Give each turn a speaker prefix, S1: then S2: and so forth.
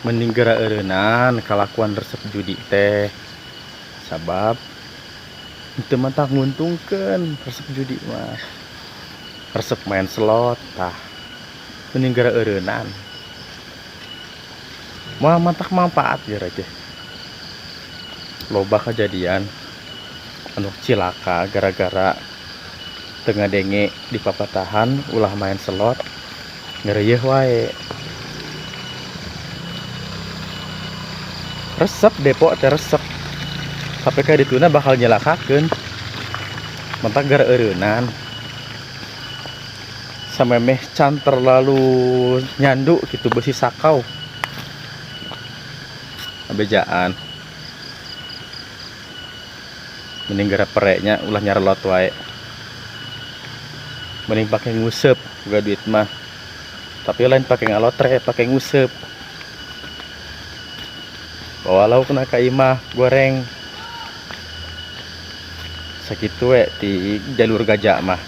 S1: Mending geura eureunnan kalakuan resep judi teh. Sabab teu mah tak nguntungkeun resep judi mah. Resep main slot tah mending geura eureunnan. Moal mantak manfaat geura ge. Loba kejadian anu cilaka gara-gara teu ngadenge di papatahan ulah main slot ngeureueuh wae. Resep depo teh resep. KPK dituna bakal nyelakakeun. Mentak gara eureunnan. Samemeh can terlalu nyandu gitu besi sakau. Abejaan. Mending gara pereknya ulah nyarelot wae. Mending pakai nguseup boga duit mah. Tapi lain pakai ngalotre, pakai nguseup. Walau kena ka imah goreng. Sakitu we ti jalur gajah mah.